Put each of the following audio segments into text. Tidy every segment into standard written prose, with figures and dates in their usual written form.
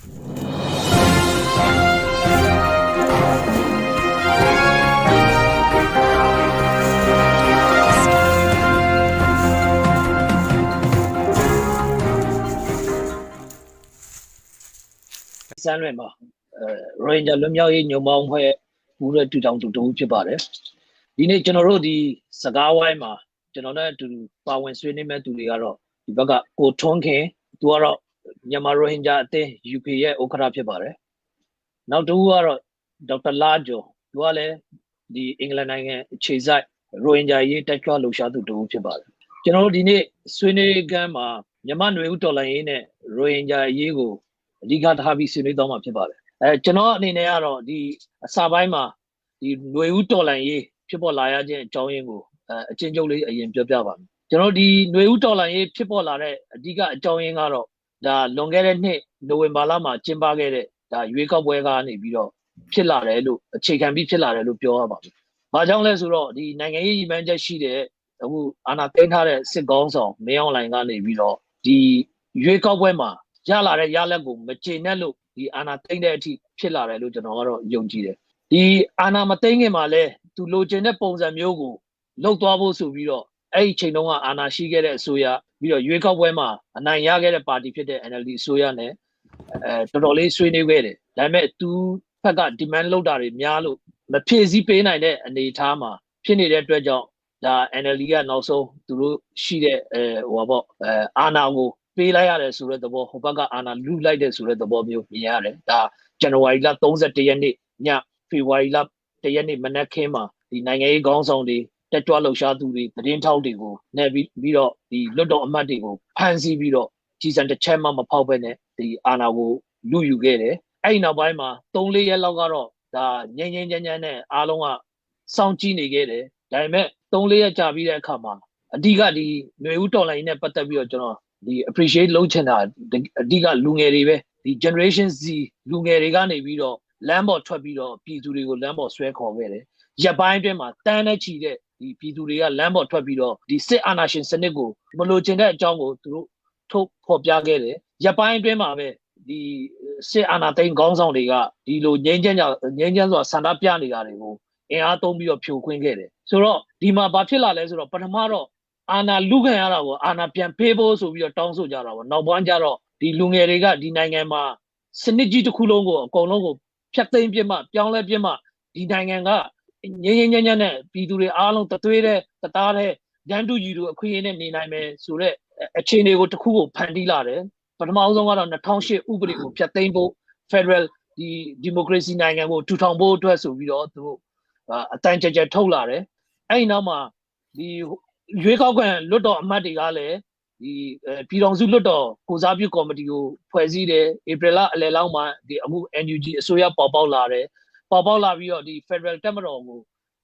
三轮嘛，ရိုဟင်ဂျာလွတ်မြောက်ရေးညွန့်ပေါင်းဖွဲ့ပူးတဲ့တူတောင်တူဖြစ်ပါတယ်ဒီနေ့ကျွန်တော်တို့ဒီစကားဝိုင်းမှာကျွန်တော်နဲ့အတူပါဝင်ဆွေးနွေးမဲ့သူတွေကတော့ဒီဘက်ကကိုထွန်းခင်သူကတော့မြန်မာရိုဟင်ဂျာအသင်း UK ရဲ့ဥက္ကဋ္ဌဖြစ်ပါတယ်နောက်တစ်ဦးကတော့ဒေါက်တာလာကျော်သူကလည်းဒီအင်္ဂလန်နိုင်ငံအခြေစိုက်ရိုဟင်ဂျာရေးတက်ကြွလှုပ်ရှားသူတူဖြစ်ပါတယ်ကျွန်တော်တို့ဒီနေ့ဆွေးနွေးခန်းမှာမြန်မာနွေဦးတော်လှန်ရေးနဲ့ရိုဟင်ဂျာရေးကိုအဓိကထားပြီးဆွေးနွေးသွားမှာဖြစ်ပါတယ်ကျွန်တော်အနေနဲ့ကတော့ဒီအစာပိုင်းမှာဒီနွေဦးတော်လှန်ရေးဖြစ်ပေါ်လာရခြင်းအကြောင်းရင်းကိုအချင်းချုပ်လေးအရင်ပြောပြပါမယ်ကျွန်တော်ဒီနွေဦးတော်လှန်ရေးဖြစ်ပေါ်လာတဲ့အဓိကအကြောင်းရင်းကတော့ဒါလွန်ခဲ့တဲ့နှစ်နိုဝင်ဘာလမှာကျင်းပခဲ့တဲ့ဒါရွေးကောက်ပွဲကနေပြီးတော့ဖြစ်လာတယ်လို့အခြေခံပြီးဖြစ်လာတယ်လို့ပြောရပါမယ်။ဘာကြောင့်လဲဆိုတော့ဒီနိုင်ငံရေးရည်မှန်းချက်ရှိတဲ့အခုအာဏာသိမ်းထားတဲ့စစ်ကောင်းဆောင်မင်းအောင်လှိုင်ကနေပြီးတော့ဒီရွေးကောက်ပွဲမှာရလာတဲ့ရလက်ကိုမကျေနပ်လို့ဒီအာဏာသိမ်းတဲ့အထိဖြစ်လာတယ်လို့ကျွန်တော်ကတော့ယုံကြည်တယ်။ဒီအာဏာမသိမ်းခင်မှာလဲသူလိုချင်တဲ့ပုံစံမျိုးကိုလှုပ်သွားဖို့ဆိုပြီးတော့အဲ့ဒီချိန်တုန်းကအာဏာရှိခဲ့တဲ့အစိုးရပြီးတော့ရွေးကောက်ပွဲမှာအနိုင်ရခဲ့တဲ့ပါတီဖြစ်တဲ့ NLD အစိုးရနဲ့တော်တော်လေးဆွေးနွေးခဲ့တယ်ဒါပေမဲ့သူဘက်က demand လုပ်တာတွေများလို့မဖြည့်ဆည်းပေးနိုင်တဲ့အနေအထားမှာဖြစ်နေတဲ့အတွက်ကြောင့်ဒါ NLD ကနောက်ဆုံးသူတို့ရှိတဲ့အာဏာကိုပေးလိုက်ရတယ်ဆိုတဲ့သဘောဟိုဘက်ကအာဏာလူလိုက်တဲ့ဆိုတဲ့သဘောမျိုးမြင်ရတယ်ဒါဇန်နဝါရီလ31ရက်နေ့ညဖေဖော်ဝါရီလ1ရက်နေ့မနက်ခင်းမှာဒီနိုင်ငံရေးခေါင်းဆောင်တွေတက်ကြွလှုပ်ရှားသူတွေသတင်းထောက်တွေကိုနဲ့ပြီးတော့ဒီလွတ်တော်အမတ်တွေကိုဖမ်းဆီးပြီးတော့ကြီးစံတစ်ချက်မှမဖောက်ဘဲနဲ့ဒီအာဏာကိုလူယူခဲ့တယ်အဲ့ဒီနောက်ပိုင်းမှာ3-4ရက်လောက်ကတော့ဒါငြိမ်းနဲ့အားလုံးကစောင့်ကြည့်နေခဲ့တယ်ဒါပေမဲ့3-4ရက်ကြာပြီးတဲ့အခါမှာအဓိကဒီຫນွေဦးတော်လိုင်းနဲ့ပတ်သက်ပြီးတော့ကျွန်တော်ဒီ appreciate လုပ်ချင်တာအဓိကလူငယ်တွေပဲဒီ generation Z လူငယ်တွေကနေပြီးတော့လမ်းပေါ်ထွက်ပြီးတော့ပြည်သူတွေကိုလမ်းပေါ်ဆွဲခေါ်ခဲ့တယ်ရပ်ပိုင်းအတွင်းမှာတန်းနဲ့ချီတဲ့ဒီပြည်သူတွေကလမ်းပေါ်ထွက်ပြီးတော့ဒီစစ်အာဏာရှင်စနစ်ကိုမလိုချင်တဲ့အကြောင်းကိုသူတို့ထုတ်ဖော်ပြခဲ့တယ်ရပ်ပိုင်းအတွင်းမှာပဲဒီစစ်အာဏာသိမ်းခေါင်းဆောင်တွေကဒီလိုငြိမ်းချမ်းစွာဆန္ဒပြနေတာတွေကိုအင်အားသုံးပြီးတော့ဖြိုခွင်းခဲ့တယ်ဆိုတော့ဒီမှာဘာဖြစ်လာလဲဆိုတော့ပထမတော့အာဏာလူခံရတာကိုအာဏာပြန်ပေးဖို့ဆိုပြီးတော့တောင်းဆိုကြတာပေါ့နောက်ပိုင်းကျတော့ဒီလူငယ်တွေကဒီနိုင်ငံမှာစနစ်ကြီးတစ်ခုလုံးကိုအကုန်လုံးကိုဖျက်သိမ်းပြစ်မှပြောင်းလဲပြစ်မှဒီနိုင်ငံကငြိမ်းနဲ့ပြည်သူတွေအားလုံးတသွေးတဲ့တသားတဲ့ရန်သူကြီးတို့အခွင့်အရေးနဲ့နေနိုင်မယ်ဆိုတော့အခြေအနေကိုတစ်ခုကိုဖန်တီးလာတယ်ပထမဆုံးကတော့2008ဥပဒေကိုဖျက်သိမ်းဖို့ Federal ဒီ Democracy နိုင်ငံကိုထူထောင်ဖို့အတွက်ဆိုပြီးတော့သူတို့အတန်ကြက်ထုတ်လာတယ်အဲ့ဒီနောက်မှာဒီရွေးကောက်ခံလွတ်တော်အမတ်တွေကလည်းဒီပြည်တော်စုလွတ်တော်ကိုစားပြုကော်မတီကိုဖွဲ့စည်းတယ်ဧပြီလအလယ်လောက်မှာဒီအခု NUG အစိုးရပေါ်ပေါက်လာတယ်ပေါ်ပေါက်လာပြီးတော့ဒီ Federal တပ်မတော်ကို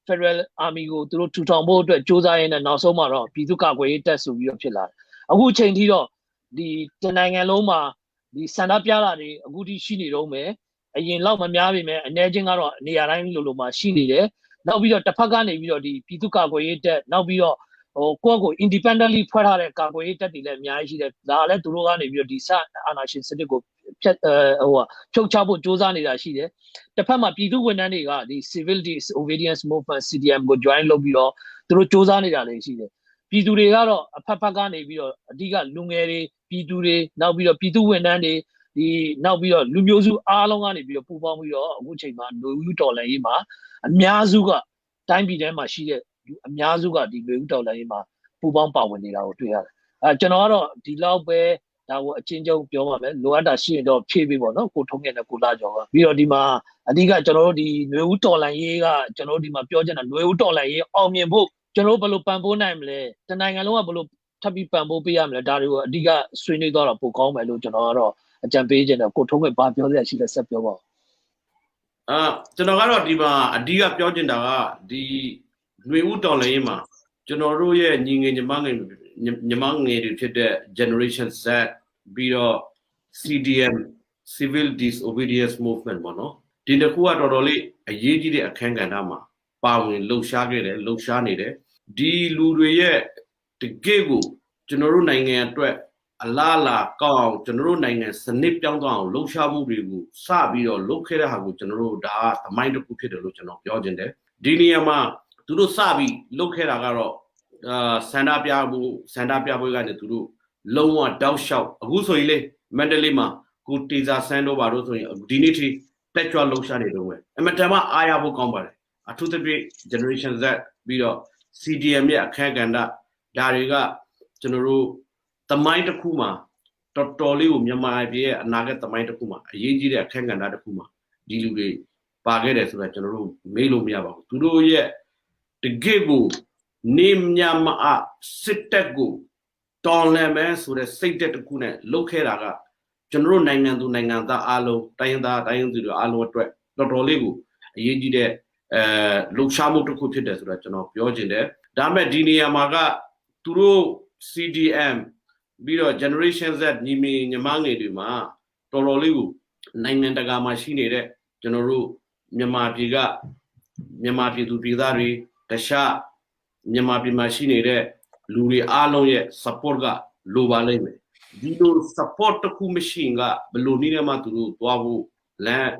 Federal Army ကိုသူတို့ထူထောင်ဖို့အတွက်စ조사ရင်းနဲ့နောက်ဆုံးမှာတော့ပြည်သူ့ကာကွယ်ရေးတပ်ဆိုပြီးတော့ဖြစ်လာတယ်အခုချိန်ထိတော့ဒီတနိုင်ငံလုံးမှာဒီစန္ဒပြတာတွေအခုထိရှိနေတော့မယ်အရင်လောက်မများပေမဲ့အ ਨੇ ချင်းကတော့နေရာတိုင်းလိုမှာရှိနေတယ်နောက်ပြီးတော့တစ်ဖက်ကနေပြီးတော့ဒီပြည်သူ့ကာကွယ်ရေးတပ်နောက်ပြီးတော့ကိုယ့်ကို independently ဖွဲ့ထားတဲ့ကာကွယ်ရေးတပ်တွေလည်းအများကြီးရှိတယ်ဒါလည်းသူတို့ကနေပြီးတော့ဒီစအာဏာရှင်စနစ်ကိုဖြုတ်ချဖို့စ조사နေတာရှိတယ်တစ်ဖက်မှာပြည်သူဝန်ထမ်းတွေကဒီ civil disobedience movement CDM ကို join လုပ်ပြီးတော့သူတို့စ조사နေတာလည်းရှိတယ်ပြည်သူတွေကတော့အဖက်ကနေပြီးတော့အဓိကလူငယ်တွေပြည်သူတွေနောက်ပြီးတော့ပြည်သူဝန်ထမ်းတွေဒီနောက်ပြီးတော့လူမျိုးစုအားလုံးကနေပြီးတော့ပူးပေါင်းပြီးတော့အခုချိန်မှာလူဦးတော်လှန်ရေးမှာအများစုကတိုင်းပြည်ထဲမှာရှိတဲ့အများစုကဒီလူဦးတော်လှန်ရေးမှာပူးပေါင်းပါဝင်နေတာကိုတွေ့ရတယ်ကျွန်တော်ကတော့ဒီလောက်ပဲဒါကိုအချင်းချင်းပြောပါမယ်လိုအပ်တာရှိရင်တော့ဖြည့်ပေးပေါ့နော်ကိုထုံးငယ်နဲ့ကိုလာကျော်ကပြီးတော့ဒီမှာအဓိကကျွန်တော်တို့ဒီຫນွေဦးတော်လှန်ရေးကကျွန်တော်တို့ဒီမှာပြောချင်တာຫນွေဦးတော်လှန်ရေးအောင်မြင်ဖို့ကျွန်တော်တို့ဘယ်လိုပံ့ပိုးနိုင်မလဲတနိုင်ငံလုံးကဘယ်လိုထပ်ပြီးပံ့ပိုးပေးရမလဲဒါတွေကိုအဓိကဆွေးနွေးသွားတော့ပိုကောင်းမယ်လို့ကျွန်တော်ကတော့အကြံပေးခြင်းတော့ကိုထုံးငယ်ဘာပြောရရှိလဲဆက်ပြောပါဦးကျွန်တော်ကတော့ဒီမှာအဓိကပြောချင်တာကဒီຫນွေဦးတော်လှန်ရေးမှာကျွန်တော်တို့ရဲ့ညီငယ်ညီမငယ်တွေဖြစ်တဲ့ generation Z ပြီးတော့ CDM civil disobedience movement ပေါ့နော်ဒီတစ်ခုကတော်တော်လေးအရေးကြီးတဲ့အခန်းကဏ္ဍမှာပါဝင်လှုပ်ရှားခဲ့တယ်လှုပ်ရှားနေတယ်ဒီလူတွေရဲ့တကယ့်ကိုကျွန်တော်တို့နိုင်ငံအတွက် alala kong general nine snip down down low shabu ribu sabi or locate hagu general da the mind of put the lotion of yogende diniama turu sabi locate agaro sanda piabu gane turu low one down shout a goose ile mendelima good tiza sando baro dinity petrol lotion it away and matama ayabu combat a to the great generations that be CDM ya kaganda dariga general the mind of Kuma, Totoli, Yama, Naga, the mind of Kuma, a Yiji, a Kangana Kuma, Dilu, Pagadas, General, Melo Miaba, to do yet the Gibu, Nim Yama, Sitegu, Don Lemes with a Sainted Kuna, Lokeraga, General Nangan to Nanganda, Alo, Tayanda, Tayan to the Alo, Totolibu, a Yiji, Lukshamu to Kutidas, Rajan Yojin there, Dame Dini Yamaga, Turu CDM. Biro generations that Nimi Yamangi Duma, Toroligu, Nangandaga machine, General Yamapiga, Yamapi to Pidari, Tasha, Yamapi machine, Luri Aloye, Saporga, Lubaleme. Dido support the Kumashinga, Belunina Matu, Tuabu, Land,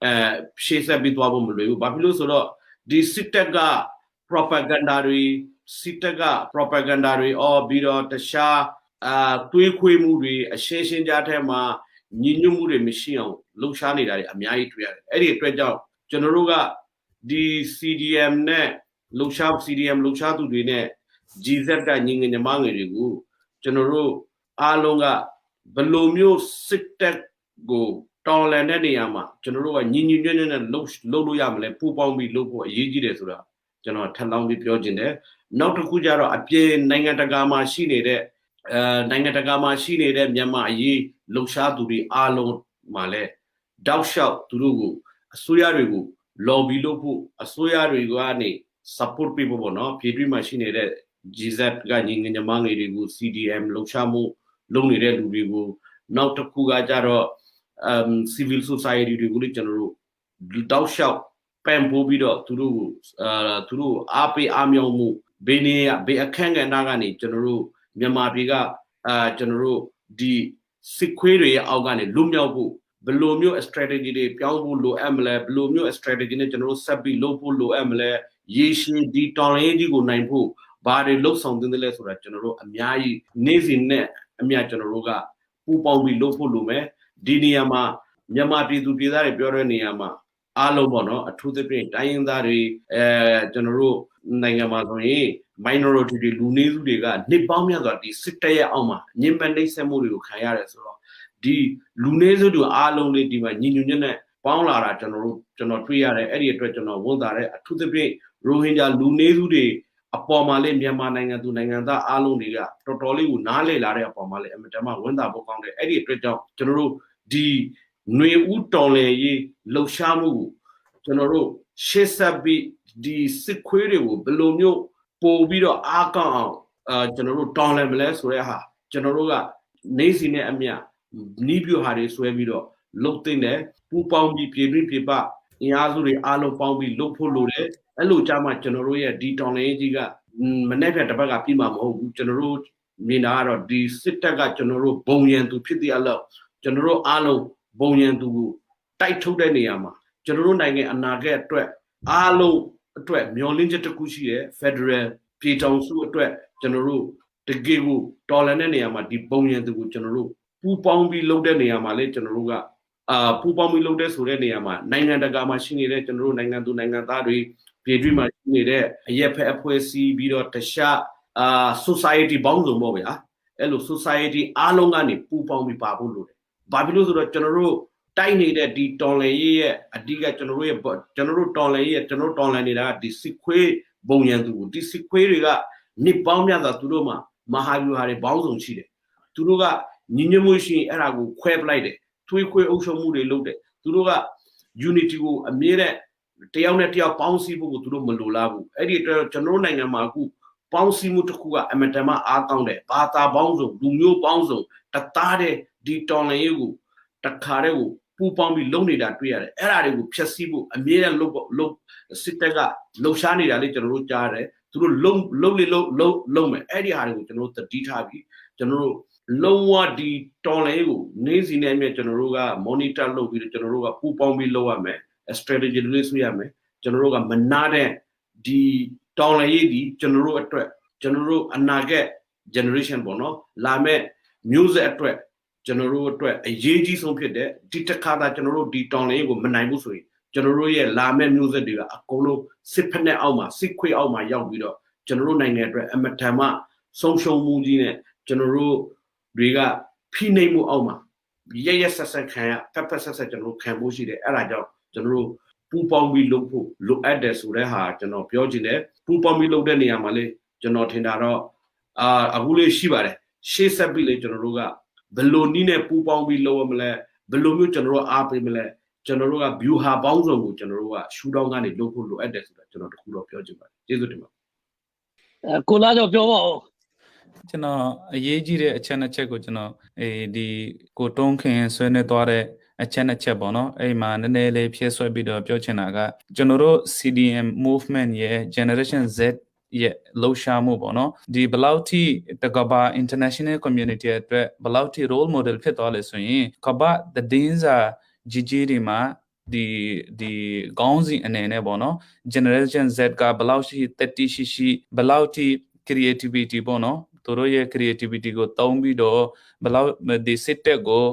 Shesa Bitwabu Mulu, Babilusoro, the Sitaga propagandari, Sitaga propagandari, or Biro Tasha. Tui movie, a Shashin Jatama, Ninumure Mission, Lushani, a Miai Tria, Eddie Trejo, Generuga, the CDM net, Lushab CDM, Lushatu Dine, Gizeta Ning in the Mangigu, General Alonga, Belomio Sitek go, Tonland Yama, General Ninin and Loluyam, Pupambi Lopo, Yiji Desura, General Talang with Yojin there, not to Kujaro, a Pie Nangatagama Shine there. Nangatagama Shine them Yama ye Loksha to be Alon Male Dausha Turugu Asuyarigu Lobby Lopu Asuyariguani support people no Pedri machine Gizat Ganing in the Mangigu CDM Lokshamu Loni Lubigu Nautakuga Jaro civil society regulation Dausha Pampo Bido Turu Api Amyomu Benia Be a Kanga Nagani General Yamapiga, General, the Sequeria Algani, Lumiobu, Belomio strategy, Piambu lo Emle, Belomio strategy, General Sabi Lopo lo Emle, Yeshi, the Tonadigo Naimpo, Bari looks something the less of General, Amiai, Nazin net, Amia Generoga, Pupambi Lopo Lume, Diniama, Yamapi to be there, Bioraniama, Alobono, a truth of pain, dying that General Nangamazoni. Minority de Lunezu de God, Nibamia got the Sitaya Alma, Nimbande Samuru Kayares, the Lunezu do Alone Diva, Ninuna, Paula, General Tria, Eddie Treton, Wondare, to the bay, Rohingya Lunezu de Apomale, Yamananga to Nanganda, Aloniga, Totally, Nale, Lara Pomale, and Metama, Wenda Bokong, Eddie Treton, General, the Nue Utole, Lo Shamu, General, Shesabi, the Sequerio, Belonio. Pobido Aka General Tonlemes, Reha, General Nazine Amia, Nibu Harris, Webido, Lotin there, Pupambi, Piedrin Pipa, Iazuri, Alo Pambi, Lopolure, Elo Jama General, D. Tonlegiga, Maneta Tabaga Pima, General Minaro, the Sitaga General Bonian to Pity Allo, General Alo Bonian to Taito Deniama, General Nange and Naga Alo. Myolinja Takushi, Federal, Piton Su, General, the Gigu, Tolaneniama, the Bonian to General, Pupambi loaded Niama, General, Pupambi loaded Sureniama, Nangandagama Shini, General Nangandu Nangatari, Pedri Machine, Yepe Apoesi, Bido Tasha, Society Bonzo Movia, Elo Society, Alongani, Pupambi Pabu, Babilu General. Tiny that the Tonley, a digger general, but General Tonley, General Tonlanida, the Seque Bonyandu, the Sequeria, Nipamia da Turuma, Mahabu Hari Bowson Chile, Turuga, Ninamushi, Arago, Queb Lide, Tuique Oshamudi loaded, Turuga, Unity, a mere Teonetia Pounsibu to Malulabu, editor General Nangamaku, Pounsi Mutakuga, Amatama Atonde, Pata Bonzo, Dumio Bonzo, Tatare, di Tonlegu, Takareu. Pupambi lonely that we are Eraribu, Chasibu, a mere low Sitaga, low shani, a little rutare, through lowly low, Eddie Harry, General the Ditabi, General lower the Tonleo, Nazi name Generoga, monitor low with Generoga, Pupombi Loame, a strategy release we ame, Generoga Manade, the Tonlady, General attract, General Anage, Generation Bono, Lame, Music attract, General attract, a JG Sompede, Titakada General di Tonlego, Manabusui, General Lame Music, a colo, Sipene Alma, Sikwe Alma, Young Widow, General Nine, Amatama, Social Moodine, General. Riga Pinemu Oma, yes, as I can, pepper says general Cambodia, the Ella general Pupon we look at this with a heart, general Piogine, Pupon we look the Niamale, general Tindaro, Abule Shibare, she said village general, below Nina Pupon we lower Mele, below general Apimele, general Buha Bonzo, general, shoot on any local look at this, general Kudo Piogima. ကိုလာတော့ပြောပါဦး ကျွန်တော်အရေးကြီးတဲ့အချက်နှစ်ချက်ကိုကျွန်တော်ဒီကိုတုံးခင်ဆွေးနွေးသွားတဲ့အချက်နှစ်ချက်ပေါ့နော်အဲ့မှာနည်းနည်းလေးဖြည့်ဆွဲပြီးတော့ပြောချင်တာကကျွန်တော်တို့ CDM movement ရဲ့ Generation Z ရဲ့လှုပ်ရှားမှုပေါ့နော်ဒီဘယ်လောက်ထိတကဘာ international community အတွက်ဘယ်လောက်ထိ role model ဖြစ်သွားလဲဆိုရင်ကဘာသတင်းစာကြီးကြီးတွေမှာဒီခေါင်းစဉ်အနေနဲ့ပေါ့နော် Generation Z ကဘယ်လောက်ရှိတက်တိရှိဘယ်လောက်ထိ creativity ပေါ့နော်သူတို့ရဲ့ creativity ကိုသုံးပြီးတော့ဘယ်လောက်ဒီစစ်တက်ကို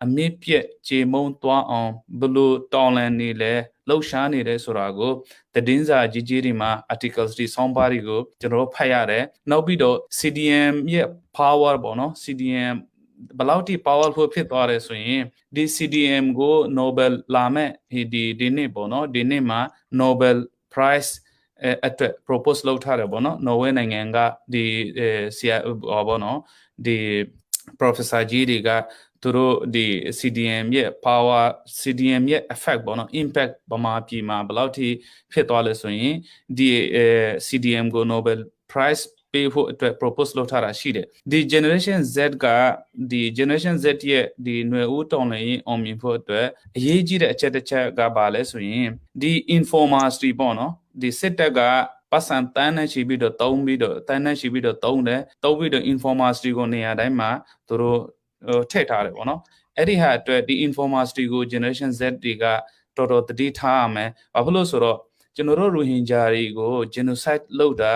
အမြင့်ပြည့်ခြေမုံသွားအောင်ဘလို့တောင်းလန်နေလဲလှုပ်ရှားနေတယ်ဆိုတာကိုသတင်းစာကြီးကြီးတွေမှာ articles တွေဆောင်းပါးတွေကိုကျွန်တော်ဖတ်ရတယ်နောက်ပြီးတော့ CDM ရဲ့ power ပေါ့နော် CDM ဘယ်လောက်ထိ powerful ဖြစ်သွားတယ်ဆိုရင်ဒီ CDM ကို Nobel လာမဲ့ဒီနေ့ပေါ့နော်ဒီနေ့မှာ Nobel Prize အတွက် propose လုပ်ထားတယ်ပေါ့နော်နော်ဝဲနိုင်ငံကဒီဆရာပေါ့နော်ဒီ professor ကြီးတွေကသူတို့ဒီ CDM ရဲ့ power CDM ရဲ့ effect ပေါ့နော် impact ဗမာပြည်မှာဘယ်လောက်ထိဖြစ်သွားလဲဆိုရင်ဒီ CDM ကို Nobel Prize ပေးဖို့အတွက် propose လုပ်ထားတာရှိတယ်ဒီ Generation Z ကဒီ Generation Z ရဲ့ဒီຫນွေဦးတောင်းလည်ရင်အောင်မြင်ဖို့အတွက်အရေးကြီးတဲ့အချက်တစ်ချက်ကဘာလဲဆိုရင်ဒီ informers ပေါ့နော်ဒီစစ်တပ်ကပတ်စံတန်းနဲ့ရှိပြီးတော့သုံးပြီးတော့တန်းနဲ့ရှိပြီးတော့သုံးတယ်သုံးပြီးတော့ informers တွေကိုနေရာတိုင်းမှာသူတို့ထည့်ထားတယ်ပေါ့နော်အဲ့ဒီဟာအတွက်ဒီ informers တွေကို Generation Z တွေကတော်တော်တတိထားရမယ်ဘာဖြစ်လို့ဆိုတော့ကျွန်တော်တို့ရိုဟင်ဂျာတွေကို genocide လုပ်တာ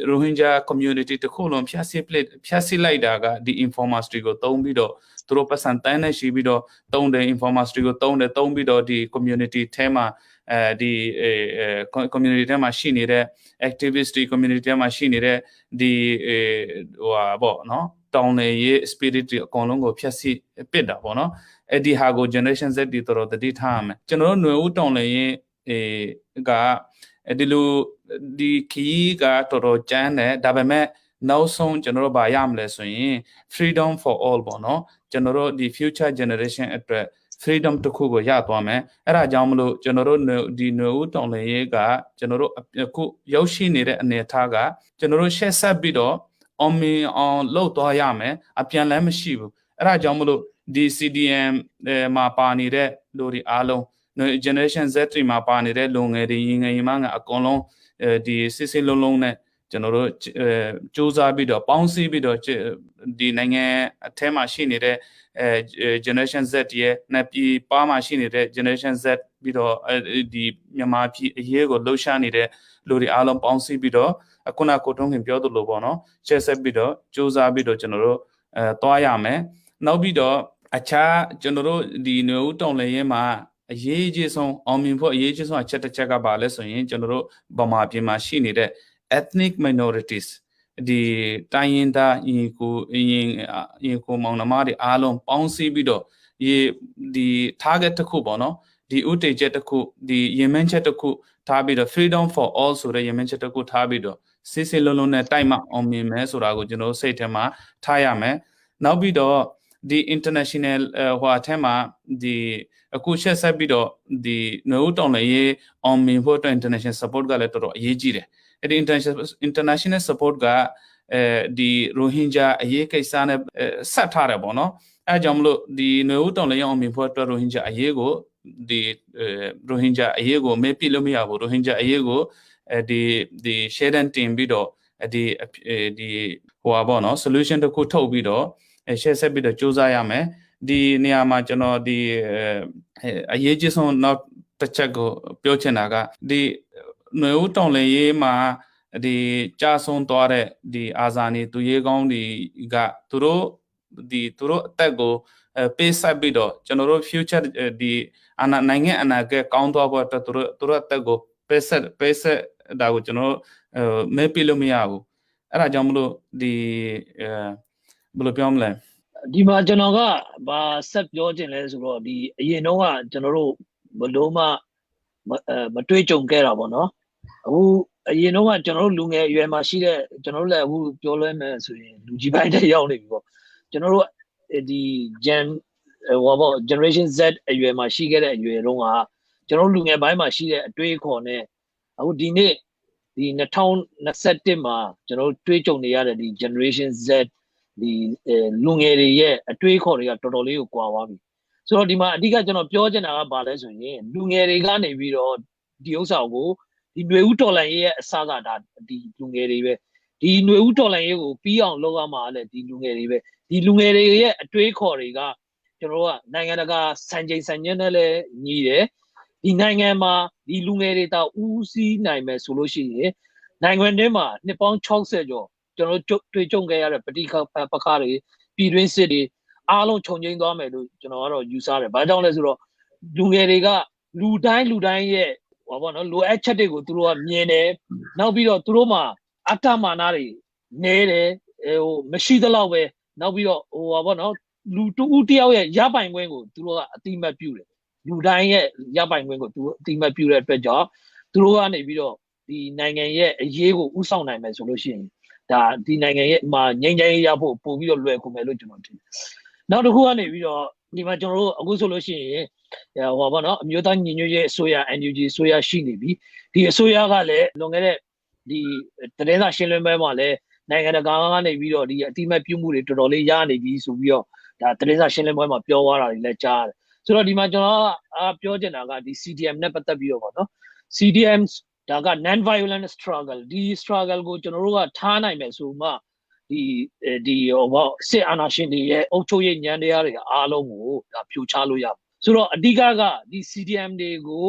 ရိုဟင်ဂျာ community တခုလုံးဖျက်ဆီးလိုက်တာကဒီ informers တွေကိုသုံးပြီးတော့သူတို့ပတ်စံတန်းနဲ့ရှိပြီးတော့သုံးတယ် informers တွေကိုသုံးပြီးတော့ဒီ community ထဲမှာဒီ community ထဲမှာရှိနေတဲ့ activist တွေ community ထဲမှာရှိနေတဲ့ဒီဟိုပေါ့နော်တောင်းလေရေး spirit တွေအကုန်လုံးကိုဖျက်ဆီးပစ်တာပေါ့နော်အဲ့ဒီဟာကို generation Z တွေတော်တော်တတိထားရမယ်ကျွန်တော်တို့ຫນွေဦးတောင်းလေရေးကဒီလိုဒီခီးကတော်တော်ကျန်းတယ်ဒါပေမဲ့နောက်ဆုံးကျွန်တော်တို့ဗာရမလဲဆိုရင် freedom for all ပေါ့နော်ကျွန်တော်တို့ဒီ future generation အတွက် freedom တစ်ခုကိုရသွားမယ်အဲ့ဒါကြောင့်မလို့ကျွန်တော်တို့ဒီຫນွေဦးတောင်းလည်ရေးကကျွန်တော်တို့အခုရောက်ရှိနေတဲ့အနေအထားကကျွန်တော်တို့ရှေ့ဆက်ပြီးတော့အောင်လှုပ်သွားရမယ်အပြန်လမ်းမရှိဘူးအဲ့ဒါကြောင့်မလို့ဒီ CDM မှာပါနေတဲ့လူတွေအားလုံး generation Z တွေမှာပါနေတဲ့လူငယ်တွေရင်ငယ်ရင်မငယ်အကုန်လုံးဒီစစ်လုံးနဲ့ကျွန်တော်တို့စူးစမ်းပြီးတော့ပေါင်းစည်းပြီးတော့ဒီနိုင်ငံအထက်မှာရှိနေတဲ့generation Z ရဲ့နဲ့ပြည်ပါမှာရှိနေတဲ့ generation Z ပြီးတော့ဒီမြန်မာပြည်အရေးကိုလှုပ်ရှားနေတဲ့လူတွေအားလုံးပေါင်းစည်းပြီးတော့ခုနကိုတုံးခင်ပြောသလိုပေါ့နော်ရှေ့ဆက်ပြီးတော့စူးစမ်းပြီးတော့ကျွန်တော်တို့သွားရမယ်နောက်ပြီးတော့အခြားကျွန်တော်တို့ဒီຫນွေဦးတောင်လည်ရင်မှာအရေးကြီးဆုံးအောင်မြင်ဖို့အရေးကြီးဆုံးအချက်တစ်ချက်ကပါလဲဆိုရင်ကျွန်တော်တို့ဗမာပြည်မှာရှိနေတဲ့ ethnic minorities ဒီတိုင်းရင်းသားရင်ကိုမောင်နှမတွေအားလုံးပေါင်းစည်းပြီးတော့ဒီ target တစ်ခုပေါ့နော်ဒီဥတီချက်တစ်ခုဒီရည်မှန်းချက်တစ်ခုထားပြီးတော့ freedom for all ဆိုတဲ့ရည်မှန်းချက်တစ်ခုထားပြီးတော့စစ်လုံးလုံးနဲ့တိုက်မှအောင်မြင်မယ်ဆိုတာကိုကျွန်တော်စိတ်ထဲမှာထားရမယ်နောက်ပြီးတော့ဒီ international ဟိုအထက်မှာဒီအခုရှက်ဆက်ပြီးတော့ဒီຫນွေဦးတောင်လည်ရေးအောင်မြင်ဖို့အတွက် international support ကလည်းတော်တော်အရေးကြီးတယ်အဲ့ဒီ international support ကဒီရိုဟင်ဂျာအရေးကိစ္စနဲ့ဆက်ထားတယ်ပေါ့နော်အဲကြောင့်မလို့ဒီຫນွေဦးတောင်လည်ရေးအောင်မြင်ဖို့အတွက်ရိုဟင်ဂျာအရေးကိုဒီရိုဟင်ဂျာအရေးကိုမေ့ပြလို့မရဘူးရိုဟင်ဂျာအရေးကိုဒီ share and တင်ပြီးတော့ဒီဟိုပါပေါ့နော် solution တစ်ခုထုတ်ပြီးတော့ ရှေ့ဆက်ပြီးတော့စူးစမ်းရမယ်ဒီနေရာမှာကျွန်တော်ဒီအရေးကြီးဆုံးနောက်တစ်ချက်ကိုပြောချင်တာကဒီຫນွေဦးတောင်လင်းရေးမှာဒီကြာဆုံးသွားတဲ့ဒီအာဇာနည်သူရေးကောင်းတွေကသူတို့အသက်ကိုပေးဆက်ပြီးတော့ကျွန်တော်တို့ future ဒီနိုင်ငံအနာဂတ်ကောင်းသွားဖို့အတွက်သူတို့အသက်ကိုပေးဆက်ဒါကိုကျွန်တော်မဲပြလို့မရဘူးအဲ့ဒါကြောင့်မလို့ဒီဘယ်လိုပြောမလဲဒီမှာကျွန်တော်ကဘာဆက်ပြောချင်လဲဆိုတော့ဒီအရင်တော့ကကျွန်တော်တို့ဘလို့မှမတွေးကြုံခဲ့တာပေါ့နော်အခုအရင်တော့ကကျွန်တော်တို့လူငယ်အရွယ်မှာရှိတဲ့ကျွန်တော်တို့လည်းအခုပြောလွှဲမယ်ဆိုရင်လူကြီးပိုင်းတဲ့ရောက်နေပြီပေါ့ကျွန်တော်တို့ဒီ generation Z အရွယ်မှာရှိခဲ့တဲ့အရွယ်တုန်းကကျွန်တော်တို့လူငယ်ပိုင်းမှာရှိတဲ့အတွေးခေါ်နဲ့အခုဒီနေ့ဒီ2021မှာကျွန်တော်တို့တွေးကြုံနေရတဲ့ဒီ generation Z ဒီလူငယ်တွေရဲ့အတွေးခေါ်တွေကတော်တော်လေးကိုကွာသွားပြီဆိုတော့ဒီမှာအဓိကကျွန်တော်ပြောချင်တာကဘာလဲဆိုရင်လူငယ်တွေကနေပြီးတော့ဒီဥစ္စာကိုဒီຫນွေဦးတော်လှန်ရေးရဲ့အစကဒါဒီလူငယ်တွေပဲဒီຫນွေဦးတော်လှန်ရေးကိုပြီးအောင်လုပ်ရမှာလဲဒီလူငယ်တွေပဲဒီလူငယ်တွေရဲ့အတွေးခေါ်တွေကကျွန်တော်တို့ကနိုင်ငံတကာစံချိန်စံညွှန်းနဲ့လည်းညီတယ်ဒီနိုင်ငံမှာဒီလူငယ်တွေတောင်ဦးစီးနိုင်မယ်ဆိုလို့ရှိရင်နိုင်ငံတွင်းမှာနှစ်ပေါင်း60ကျော်ကျွန်တော်တို့တွေ့ကြုံခဲ့ရတဲ့ပဋိပက္ခတွေပြည်တွင်းစစ်တွေအားလုံးခြုံငိမ့်သွားမယ်လို့ကျွန်တော်ကတော့ယူဆတယ်။ဘာကြောင့်လဲဆိုတော့လူငယ်တွေကလူတိုင်းရဲ့ဟောပေါ့နော်လိုအပ်ချက်တွေကိုသူတို့ကမြင်တယ်။နောက်ပြီးတော့သူတို့မှာအတ္တမာနတွေနေတယ်မရှိသလောက်ပဲနောက်ပြီးတော့ဟောပေါ့နော်လူတူဦးတယောက်ရဲ့ရပိုင်ခွင့်ကိုသူတို့ကအတိမတ်ပြုတယ်။လူတိုင်းရဲ့ရပိုင်ခွင့်ကိုသူတို့အတိမတ်ပြုတဲ့အတွက်ကြောင့်သူတို့ကနေပြီးတော့ဒီနိုင်ငံရဲ့အရေးကိုဥဆောင်နိုင်မယ်ဆိုလို့ရှိရင်ဒါဒီနိုင်ငံရဲ့မှာငြိမ်းချမ်းရေးရဖို့ပို့ပြီးတော့လွယ်ကူမယ်လို့ကျွန်တော်ထင်တယ်။နောက်တစ်ခုကနေပြီးတော့ဒီမှာကျွန်တော်တို့အခုဆိုလို့ရှိရင်ဟောပါတော့အမျိုးသားညီညွတ်ရေးအစိုးရ NUG အစိုးရရှိနေပြီ။ဒီအစိုးရကလည်းလွန်ခဲ့တဲ့ဒီသတင်းစာရှင်းလင်းပွဲမှာလည်းနိုင်ငံတကာကနေပြီးတော့ဒီအတိမတ်ပြုမှုတွေတော်တော်လေးရနေပြီဆိုပြီးတော့ဒါသတင်းစာရှင်းလင်းပွဲမှာပြောသွားတာတွေလည်းကြားတယ်။ဆိုတော့ဒီမှာကျွန်တော်ပြောချင်တာကဒီ CDM နဲ့ပတ်သက်ပြီးတော့ပေါ့နော်။ CDMဒါက non violent struggle ဒီ struggle ကိုကျွန်တော်တို့ကထားနိုင်မယ်ဆိုမှဒီစစ်အာဏာရှင်တွေရဲ့အုပ်ချုပ်ရေးညံတရားတွေအားလုံးကိုဒါဖြိုချလို့ရပါဆိုတော့အဓိကဒီ CDM တွေကို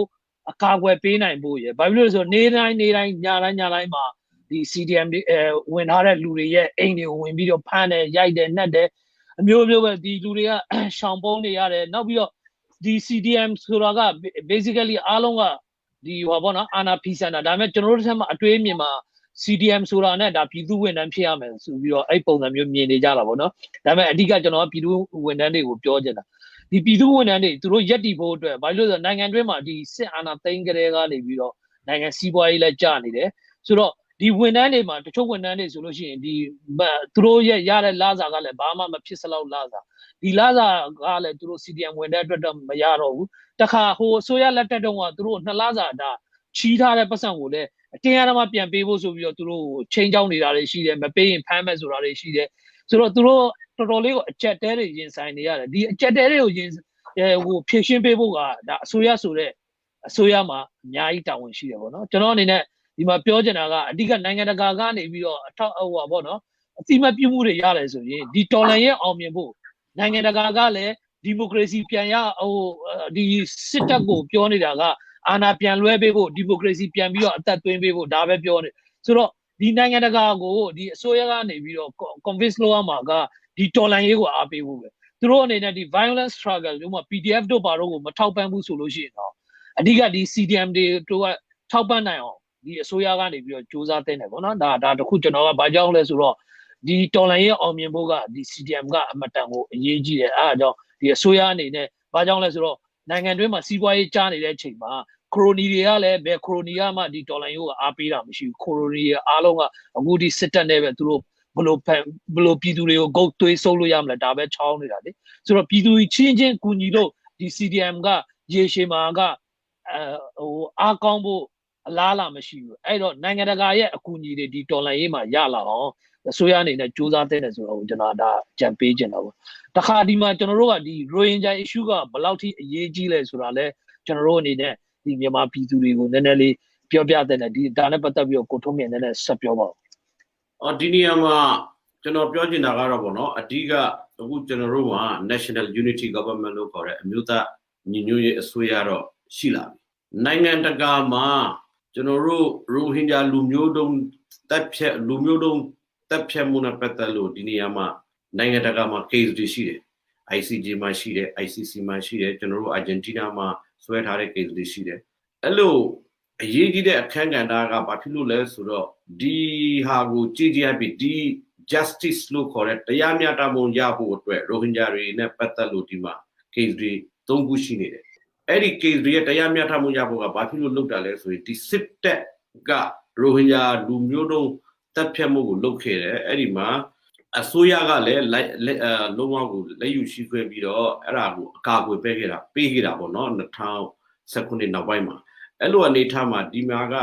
အကာအကွယ်ပေးနိုင်ဖို့ရယ်ဘာဖြစ်လို့လဲဆိုတော့နေ့တိုင်းညတိုင်းမှာဒီ CDM တွေဝင်ထားတဲ့လူတွေရဲ့အိမ်တွေကိုဝင်ပြီးတော့ဖမ်းတယ်ရိုက်တယ်နှက်တယ်အမျိုးမျိုးပဲဒီလူတွေကရှောင်ပုန်းနေရတယ်နောက်ပြီးတော့ဒီ CDM ဆိုတာက basically အားလုံးကဒီဟောပေါ့နော်အာနာဖီဆန်တာဒါပေမဲ့ကျွန်တော်တို့ထက်မှအတွေးမြင်မှာ CDM ဆိုတာနဲ့ဒါပြည်သူဝန်ထမ်းဖြစ်ရမယ်ဆိုပြီးတော့အဲ့ပုံစံမျိုးမြင်နေကြတာပေါ့နော်ဒါပေမဲ့အဓိကကျွန်တော်ကပြည်သူဝန်ထမ်းတွေကိုပြောချင်တာဒီပြည်သူဝန်ထမ်းတွေသူတို့ရက်တည်ဖို့အတွက်ဘာလို့လဲဆိုတော့နိုင်ငံတွင်းမှာဒီစစ်အာဏာသိမ်းကြတဲ့ကနေပြီးတော့နိုင်ငံစီးပွားရေးလည်းကျနေတယ်ဆိုတော့ဒီဝန်ထမ်းတွေမှာတချို့ဝန်ထမ်းတွေဆိုလို့ရှိရင်ဒီသူတို့ရဲ့ရတဲ့လစာကလည်းဘာမှမဖြစ်စလောက်လစာဒီလစာကလည်းသူတို့ CDM ဝန်ထမ်းအတွက်တော့မရတော့ဘူးတခါဟိုအစိုးရလက်ထက်တုန်းကသူတို့2လစာဒါချီးထားတဲ့ပတ်စံကိုလည်းအတင်းအဓမ္မပြန်ပေးဖို့ဆိုပြီးတော့သူတို့ချိန်ချောင်းနေတာတွေရှိတယ်မပေးရင်ဖမ်းမယ်ဆိုတာတွေရှိတယ်ဆိုတော့သူတို့တော်တော်လေးကိုအကြက်တဲတွေရင်ဆိုင်နေရတယ်ဒီအကြက်တဲတွေကိုဖြည့်ရှင်းပေးဖို့ကဒါအစိုးရဆိုတဲ့အစိုးရမှာအများကြီးတာဝန်ရှိတယ်ပေါ့နော်ကျွန်တော်အနေနဲ့ဒီမှာပြောချင်တာကအဓိကနိုင်ငံတကာကနေပြီးတော့အထောက်အပံ့ပေါ့နော်အတိမတ်ပြုမှုတွေရတယ်ဆိုရင်ဒီတော်လှန်ရေးအောင်မြင်ဖို့နိုင်ငံတကာကလည်းဒီမိုကရေစီပြန်ရဒီစစ်တပ်ကိုပြောနေတာကအာဏာပြန်လွှဲပေးဖို့ဒီမိုကရေစီပြန်ပြီးတော့အသက်သွင်းပေးဖို့ဒါပဲပြောနေဆိုတော့ဒီနိုင်ငံတကာကိုဒီအစိုးရကနေပြီးတော့ convince လုပ်ရမှာကဒီတော်လှန်ရေးကိုအားပေးဖို့ပဲသူတို့အနေနဲ့ဒီ violence struggle ဥပမာ PDF တို့ဘာတို့ကိုမထောက်ပံ့ဘူးဆိုလို့ရှိရင်တော့အဓိကဒီ CDM တွေတို့ကထောက်ပံ့နိုင်အောင်ဒီအစိုးရကနေပြီးတော့စူးစမ်းတဲ့နေပေါ့နော်ဒါတခုကျွန်တော်ကဘာကြောင့်လဲဆိုတော့ဒီတော်လှန်ရေးအောင်မြင်ဖို့ကဒီ CDM ကအမတန်ကိုအရေးကြီးတယ်အဲဒါကြောင့်ဒီအစိုးရအနေနဲ့ဘာကြောင့်လဲဆိုတော့နိုင်ငံတွင်းမှာစီးပွားရေးကျနေတဲ့အချိန်မှာခရိုနီတွေကလည်းဘယ်ခရိုနီကမှဒီတော်လှန်ရေးကိုအားပေးတာမရှိဘူးခရိုနီတွေအားလုံးကအခုဒီစစ်တပ်နဲ့ပဲသူတို့ဘလို့ပြည်သူတွေကိုဂုတ်သွေးဆုပ်လို့ရမလဲဒါပဲချောင်းနေတာလေဆိုတော့ပြည်သူချင်းကူညီလို့ဒီ CDM ကရေရှည်မှာကအားကောင်းဖို့အလားလာမရှိဘူးအဲ့တော့နိုင်ငံတကာရဲ့အကူအညီတွေဒီတော်လှန်ရေးမှာရလာအောင်အစိုးရအနေနဲ့စူးစမ်းတဲ့နေဆိုတော့ကျွန်တော်ဒါကြံပေးချင်တာပေါ့တခါဒီမှာကျွန်တော်တို့ကဒီ Rohingya issue ကဘယ်လောက်ထိအရေးကြီးလဲဆိုတာလဲကျွန်တော်တို့အနေနဲ့ဒီမြန်မာပြည်သူတွေကိုနည်းနည်းလေးပြောပြတဲ့ဒီဒါနဲ့ပတ်သက်ပြီးတော့ကိုထုံးမြင့်နည်းနည်းဆက်ပြောပါဦးဒီနေရာမှာကျွန်တော်ပြောချင်တာကတော့ဗောနော်အဓိက အခုကျွန်တော်တို့က National Unity Government လို့ခေါ်တဲ့အမျိုးသားညီညွတ်ရေးအစိုးရတော့ရှိလာပြီနိုင်ငံတကာမှာကျွန်တော်တို့ရိုဟင်ဂျာလူမျိုးတုံးတပ်ဖြတ်လူမျိုးတုံးတပ်ဖြတ်မှုနဲ့ပတ်သက်လို့ဒီနေရာမှာနိုင်ငံတကာမှာ case တွေရှိတယ် ICJ မှာရှိတယ် ICC မှာရှိတယ်ကျွန်တော်တို့ Argentina မှာဆွဲထားတဲ့ case တွေရှိတယ်အဲ့လိုအရေးကြီးတဲ့အခန်းကဏ္ဍကဘာဖြစ်လို့လဲဆိုတော့ဒီဟာကိုကြည်ကြပ်ပြီးဒီ justice လို့ခေါ်တဲ့တရားမျှတမှုရဖို့အတွက်ရိုဟင်ဂျာတွေနဲ့ပတ်သက်လို့ဒီမှာ case တွေ၃ခုရှိနေတယ်အဲ့ဒီ case တွေရဲ့တရားမျှတမှုရဖို့ကဘာဖြစ်လို့လုပ်တာလဲဆိုရင်ဒီစစ်တပ်ကရိုဟင်ဂျာလူမျိုးတုံးတပ်ဖြတ်မှုကိုလုပ်ခဲ့တယ်အဲ့ဒီမှာအစိုးရကလည်းလုံးဝကိုလက်ယူရှိခွင့်ပြီးတော့အဲ့ဒါကိုအကာအကွယ်ပေးခဲ့တာပေါ့နော်2019နောက်ပိုင်းမှာအဲ့လိုအနေထားမှာဒီမှာက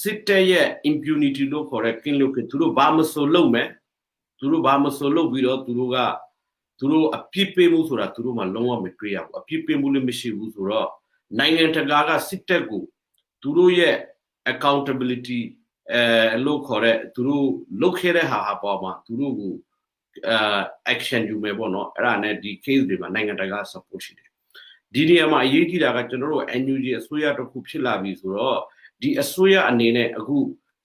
စစ်တပ်ရဲ့ impunity လို့ခေါ်တဲ့ကင်းလွတ်ခွင့်သူတို့ဘာမဆိုလုပ်မယ်သူတို့ဘာမဆိုလုပ်ပြီးတော့သူတို့အပြစ်ပေးမှုဆိုတာသူတို့မှလုံးဝမတွေ့ရဘူးအပြစ်ပေးမှုလည်းမရှိဘူးဆိုတော့နိုင်ငံတကာကစစ်တပ်ကိုသူတို့ရဲ့ accountability လို့ခေါ်တဲ့သူတို့လုပ်ခဲ့တဲ့ဟာပေါ်မှာသူတို့ကိုaction ယူမယ်ပေါ့နော်အဲ့ဒါနဲ့ဒီ case တွေမှာနိုင်ငံတကာ support ရှိတယ်ဒီနေရာမှာအရေးကြီးတာကကျွန်တော်တို့ NUG အစိုးရတစ်ခုဖြစ်လာပြီဆိုတော့ဒီအစိုးရအနေနဲ့အခု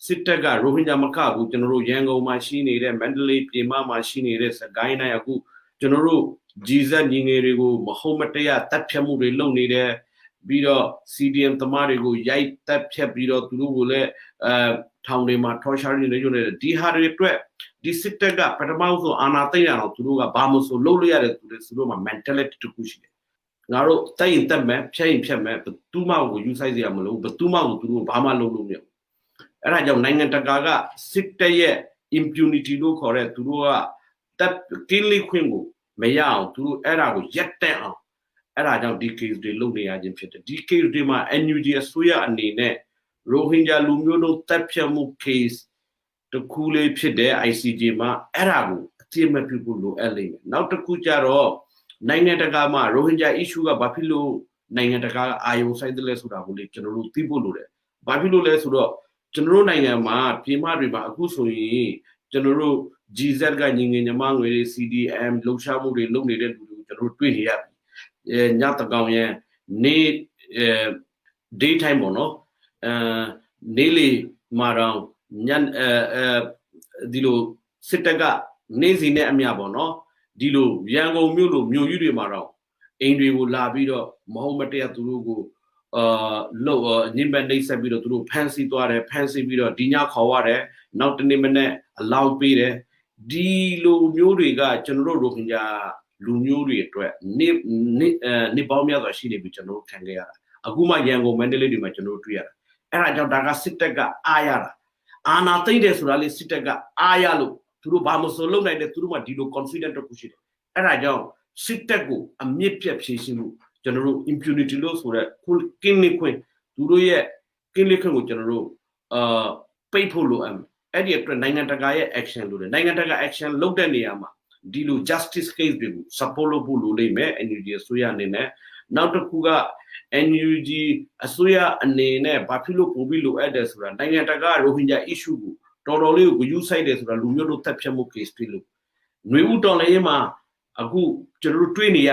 စစ်တပ်ကရိုဟင်ဂျာမကဘူးကျွန်တော်တို့ရန်ကုန်မှာရှိနေတဲ့မန္တလေးပြည်မမှာရှိနေတဲ့စကိုင်းတိုင်းအခုကျွန်တော်တို့ဂျီဇက်ညီငယ်တွေကိုမဟုတ်မတရားတပ်ဖြတ်မှုတွေလုပ်နေတယ်ပြီးတော့ CDM သမားတွေကိုရိုက်တပ်ဖြတ်ပြီးတော့သူတို့ကိုလည်းထောင်တွေမှာ torture နေကြတယ်ဒီဟာတွေအတွက်ဒီစစ်တပ်ကပထမဆုံးအာဏာသိမ်းရအောင်သူတို့ကဘာမှမဆိုလုပ်လို့ရတယ်သူတို့မှာ mentality တစ်ခုရှိတယ်ငါတို့တိုက်ရင်တက်မယ်ဖြတ်ရင်ဖြတ်မယ်ဘယ်သူမှကိုယူဆိုင်စရာမလိုဘယ်သူမှကိုသူတို့ဘာမှလုပ်လို့မရဘူးအဲ့ဒါကြောင့်နိုင်ငံတကာကစစ်တပ်ရဲ့ impunity လို့ခေါ်တဲ့သူတို့ကတပ်ကင်းလေးခွင့်ကိုမရအောင်သူတို့အဲ့ဒါကိုရက်တက်အောင်အဲ့ဒါကြောင့်ဒီ case တွေလုပ်နေရခြင်းဖြစ်တယ်ဒီ case တွေမှာ NUG အစိုးရအနေနဲ့ရိုဟင်ဂျာလူမျိုးတို့တပ်ဖြတ်မှု case တခုလေးဖြစ်တဲ့ ICJ မှာအဲ့ဒါကိုအတိအမှတ်ပြုဖို့လိုအပ်လိမ့်မယ်နောက်တစ်ခုကျတော့နိုင်ငံတကာမှာရိုဟင်ဂျာ issue ကဘာဖြစ်လို့နိုင်ငံတကာအာယုံဆိုင်တယ်လဲဆိုတာကိုလေကျွန်တော်တို့သိဖို့လိုတယ်ဘာဖြစ်လို့လဲဆိုတော့ကျွန်တော်တို့နိုင်ငံမှာပြည်မတွေမှာအခုဆိုရင်ကျွန်တော်တို့ GZ ကညီငယ်ညီမငွေတွေ CDM လှုပ်ရှားမှုတွေလုပ်နေတဲ့လူတွေကိုကျွန်တော်တို့တွေ့နေရပြီညတကောင်ရဲ့နေ day time ပေါ့နော်နေ့လေမာရောင်ညဒီလိုစစ်တပ်ကနေ့စီနဲ့အမျှပေါ့နော်ဒီလိုရန်ကုန်မြို့လိုမြို့ကြီးတွေမှာတော့အိမ်တွေကိုလာပြီးတော့မဟုတ်မတရားသူတို့ကိုလို့ညင်ပန်နှိပ်စက်ပြီးတော့သူတို့ဖမ်းဆီးသွားတယ်ဖမ်းဆီးပြီးတော့ဒီညခေါ်ရတယ်နောက်တနေ့မနေ့အလောင်းပေးတယ်ဒီလိုမျိုးတွေကကျွန်တော်တို့ရိုဟင်ဂျာလူမျိုးတွေအတွက်နေပေါင်းများစွာရှိနေပြီကျွန်တော်တို့ခံခဲ့ရတာအခုမှရန်ကုန်မန္တလေးတွေမှာကျွန်တော်တို့တွေ့ရတာအဲ့ဒါကြောင့်ဒါကစစ်တပ်ကအားရတာအာဏာသိမ်းတယ်ဆိုတာလေစစ်တပ်ကအားရလို့သူတို့ဘာမဆိုလုပ်နိုင်တယ်သူတို့မှဒီလို confident တစ်ခုရှိတယ်အဲ့ဒါကြောင့်စစ်တပ်ကိုအမြင့်ပြတ်ဖြေရှင်းမှုကျွန်တော်တို့ impunity လို့ဆိုတဲ့ကင်းလေးခွင့်သူတို့ရဲ့ကင်းလေးခွင့်ကိုကျွန်တော်တို့ပိတ်ဖို့လိုအပ်မယ်အဲ့ဒီအတွက်နိုင်ငံတကာရဲ့ action လို့တယ်နိုင်ငံတကာ action လုပ်တဲ့နေရာမှာဒီလို justice case တွေကို support လုပ်ဖို့လိုလိမ့်မယ် NUG အစိုးရအနေနဲ့နောက်တစ်ခုက NUG အစိုးရအနေနဲ့ဘာဖြစ်လို့ပို့ပြီးလိုအပ်တယ်ဆိုတာနိုင်ငံတကာရိုဟင်ဂျာ issue ကိုတော်တော်လေးကိုယူဆိုင်တယ်ဆိုတာလူမျိုးတို့တပ်ဖြတ်မှု case တွေလို့ຫນွေဦးတော်လည်းမှာအခုကျွန်တော်တို့တွေ့နေရ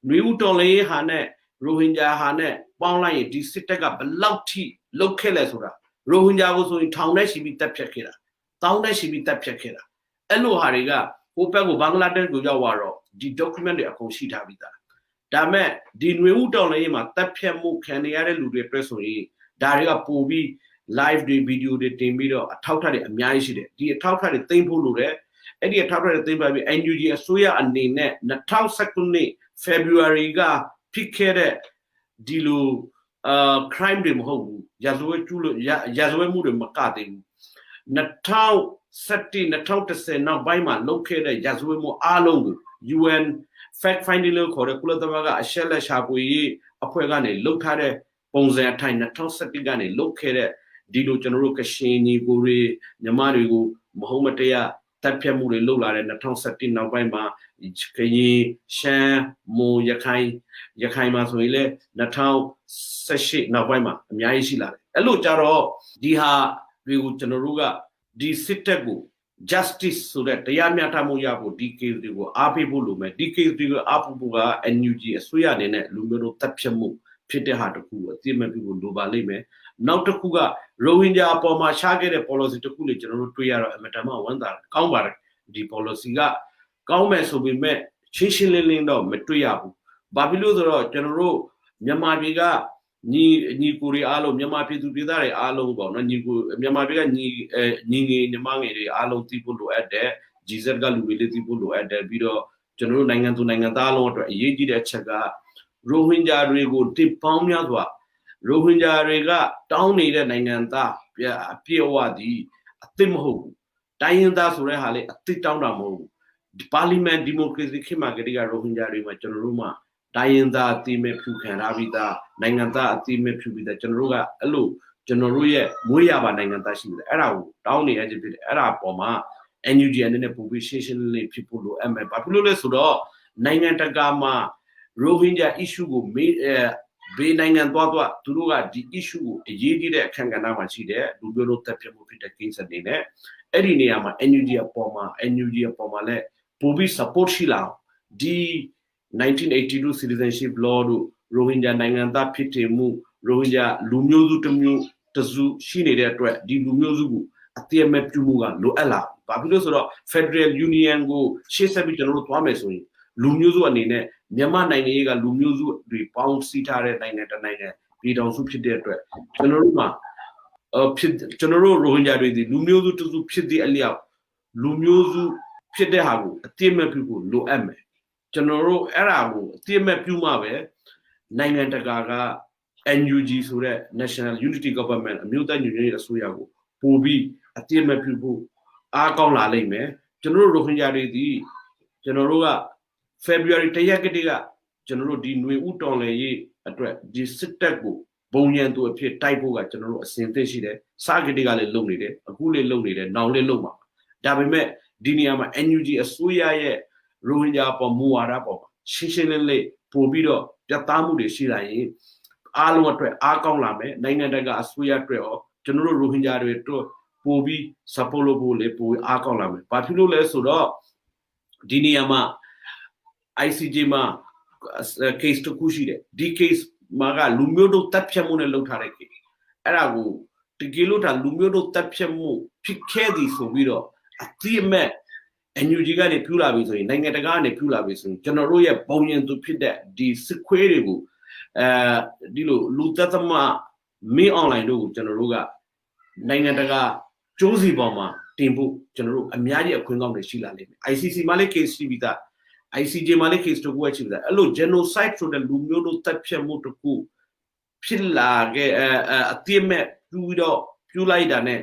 ပြီຫນွေဦးတော်လည်းဟာနဲ့ရိုဟင်ဂျာဟာနဲ့ပေါင်းလိုက်ရင်ဒီစစ်တပ်ကဘလောက်ထိလုတ်ခဲ့လဲဆိုတာရိုဟင်ဂျာကိုဆိုရင်ထောင်ထဲရှိပြီးတပ်ဖြတ်ခဲ့တာတောင်းထဲရှိပြီးတပ်ဖြတ်ခဲ့တာအဲ့လိုဟာတွေကဟိုဘက်ကိုဘင်္ဂလားဒေ့ရှ်ကိုရောက်သွားတော့ဒီ document တွေအကုန်ရှိထားပြီးသားဒါမဲ့ဒီຫນွေဦးတော်လည်းမှာတပ်ဖြတ်မှုခံရတဲ့လူတွေအတွက်ဆိုရင်ဒါတွေကပို့ပြီး live တွေ video တွေတင်ပြီးတော့အထောက်အထားတွေအများကြီးရှိတယ်ဒီအထောက်အထားတွေသိမ်းဖို့လိုတယ်အဲ့ဒီအထောက်အထားတွေသိမ်းပါပြီး NUG အစိုးရအနေနဲ့2019 February ကဖြစ်ခဲ့တဲ့ဒီလိုcrime တွေမဟုတ်ဘူးရာဇဝတ်မှုတွေမကသေးဘူး2010နောက်ပိုင်းမှာလုပ်ခဲ့တဲ့ရာဇဝတ်မှုအားလုံးကို UN fact finding လို့ခေါ်တဲ့ကုလသမဂ္ဂအချက်လက်ရှာဖွေရေးအဖွဲ့ကနေလုပ်ထားတဲ့ပုံစံအထိုင်2017ကနေလုပ်ခဲ့တဲ့ဒီလိုကျွန်တော်တို့ကရှင်ညီကိုတွေညီမတွေကိုမဟုတ်မတရားတပ်ဖြတ်မှုတွေလုပ်လာတဲ့2017နောက်ပိုင်းမှာခရင်ရှမ်းမွန်ရခိုင်မှာဆိုရင်လေ2018နောက်ပိုင်းမှာအများကြီးရှိလာတယ်အဲ့လိုကြတော့ဒီဟာတွေကိုကျွန်တော်တို့ကဒီစစ်တပ်ကို justice ဆိုတဲ့တရားမျှတမှုရဖို့ဒီ case တွေကိုအားပေးဖို့လိုမယ်ဒီ case တွေကိုအားပေးဖို့က NUG အစိုးရအနေနဲ့လူမျိုးတို့တပ်ဖြတ်မှုဖြစ်တဲ့ဟာတခုကိုအသိအမှတ်ပြုဖို့လိုပါလိမ့်မယ်နောက်တစ်ခုကရိုဟင်ဂျာအပေါ်မှာရှားခဲ့တဲ့ policy တခုလေကျွန်တော်တို့တွေ့ရတော့အမတမဝန်တာကောင်းပါတယ်ဒီ policy ကကောင်းမယ်ဆိုပေမဲ့ရှင်းရှင်းလင်းလင်းတော့မတွေ့ရဘူးဘာဖြစ်လို့ဆိုတော့ကျွန်တော်တို့မြန်မာပြည်ကညီကိုတွေအားလုံးမြန်မာပြည်သူပြည်သားတွေအားလုံးပေါ့နော်ညီကိုမြန်မာပြည်ကညီငယ်ညီမငယ်တွေအားလုံးသိဖို့လိုအပ်တယ် GZ ကလူတွေလည်းသိဖို့လိုအပ်တယ်ပြီးတော့ကျွန်တော်တို့နိုင်ငံသူနိုင်ငံသားလုံးအတွက်အရေးကြီးတဲ့အချက်ကရိုဟင်ဂျာတွေကိုတစ်ပေါင်းများစွာရိုဟင်ဂျာတွေကတောင်းနေတဲ့နိုင်ငံသားအပြည့်အဝသည်အသစ်မဟုတ်ဘူးတိုင်းရင်းသားဆိုတဲ့ဟာလေအသစ်တောင်းတာမဟုတ်ဘူးပါလီမန်ဒီမိုကရေစီခေတ်မှာကတည်းကရိုဟင်ဂျာတွေမှာကျွန်တော်တို့မှာတိုင်းရင်းသားအသိမဲ့ဖြူခံရပြီးသားနိုင်ငံသားအသိမဲ့ဖြူပြီးသားကျွန်တော်တို့ကအဲ့လိုကျွန်တော်တို့ရဲ့မွေးရပါနိုင်ငံသားရှိတယ်အဲ့ဒါကိုတောင်းနေရခြင်းဖြစ်တယ်အဲ့ဒါပေါ်မှာ NUG အနေနဲ့ population လေးဖြစ်ဖို့လိုအပ်မယ်ဘာဖြစ်လို့လဲဆိုတော့နိုင်ငံတကာမှာရိုဟင်ဂျာ issue ကိုဘေးနိုင်ငံသွားသူတို့ကဒီ issue ကိုအရေးကြီးတဲ့အခန်းကဏ္ဍမှာရှိတယ်လူမျိုးတို့တပ်ဖြတ်မှုဖြစ်တဲ့ case အနေနဲ့အဲ့ဒီနေရာမှာ NUG အပေါ်မှာလည်းပိုပြီး support ရှိလာဒီ 1982 citizenship law တို့ရိုဟင်ဂျာနိုင်ငံသားဖြစ်တယ်မှုရိုဟင်ဂျာလူမျိုးစုတစ်မျိုးတစုရှိနေတဲ့အတွက်ဒီလူမျိုးစုကိုအတိအမဲ့ပြုမှုကလိုအပ်လာဘာဖြစ်လို့ဆိုတော့ Federal Union ကိုရှေ့ဆက်ပြီးကျွန်တော်တို့သွားမယ်ဆိုရင်လူမျိုးစုအနေနဲ့မြန်မာနိုင်ငံရေးကလူမျိုးစုတွေပေါင်းစည်းထားတဲ့နိုင်ငံတစ်နိုင်ငံပြည်ထောင်စုဖြစ်တဲ့အတွက်ကျွန်တော်တို့မှာကျွန်တော်တို့ရိုဟင်ဂျာတွေဒီလူမျိုးစုတစုဖြစ်တဲ့အလျောက်လူမျိုးစုဖြစ်တဲ့ဟာကိုအတိအမဲ့ပြုဖို့လိုအပ်မယ်ကျွန်တော်တို့အဲ့ဒါကိုအတိအမဲ့ပြုမှပဲနိုင်ငံတကာက NUG ဆိုတဲ့ National Unity Government အမျိုးသားညီညွတ်ရေးအစိုးရကိုပို့ပြီးအတိအမဲ့ပြုဖို့အားကောင်းလာလိမ့်မယ်ကျွန်တော်တို့ရိုဟင်ဂျာတွေဒီကျွန်တော်တို့က February 1 ရက်ကတည်းကကျွန်တော်တို့ဒီຫນွေဥတော်လည်းရေးအတွက်ဒီစစ်တပ်ကိုဘုံရန်သူအဖြစ်တိုက်ဖို့ကကျွန်တော်တို့အစဉ်အသင့်ရှိတယ်စားကတိကလည်းလုံနေတယ်အခုလည်းလုံနေတယ်နောင်လည်းလုံပါဒါပေမဲ့ဒီနေရာမှာ NUG အစိုးရရဲ့ရိုဟင်ဂျာပေါ်မူဝါဒပေါ်ရှင်းရှင်းလင်းလင်းပို့ပြီးတော့ပြတ်သားမှုတွေရှိလာရင်အားလုံးအတွက်အားကောင်းလာမယ်နိုင်ငံတကာအစိုးရအတွက်ရောကျွန်တော်တို့ရိုဟင်ဂျာတွေတို့ပို့ပြီး support လုပ်ဖို့လေပို့အားကောင်းလာမယ်ဘာဖြစ်လို့လဲဆိုတော့ဒီနေရာမှာ ICJ မှာ case တစ်ခုရှိတယ်ဒီ case မှာကလူမျိုးတို့တပ်ဖြတ်မှုနဲ့လုပ်ထားတဲ့ case အဲ့ဒါကိုတကယ်လို့ဒါလူမျိုးတို့တပ်ဖြတ်မှုဖြစ်ခဲ့သည်ဆိုပြီးတော့အတိအမဲ့ NUG ကနေပြုလာပြီဆိုရင်နိုင်ငံတကာကနေပြုလာပြီဆိုရင်ကျွန်တော်တို့ရဲ့ပုံရင်သူဖြစ်တဲ့ဒီစစ်ခွေးတွေကိုဒီလိုလူသက်သမမင်း online တို့ကိုကျွန်တော်တို့ကနိုင်ငံတကာကျိုးစီပေါ်မှာတင်ဖို့ကျွန်တော်တို့အများကြီးအခွင့်ကောင်းတွေရှိလာလိမ့်မယ် ICC မှာလည်း case ရှိပြီးသား ICJ မှာလည်း case တခုရှိပြီးသားအဲ့လို genocide ဆိုတဲ့လူမျိုးတို့တပ်ဖြတ်မှုတခုဖြစ်လာခဲ့အတိအမဲ့ပြုလိုက်တာနဲ့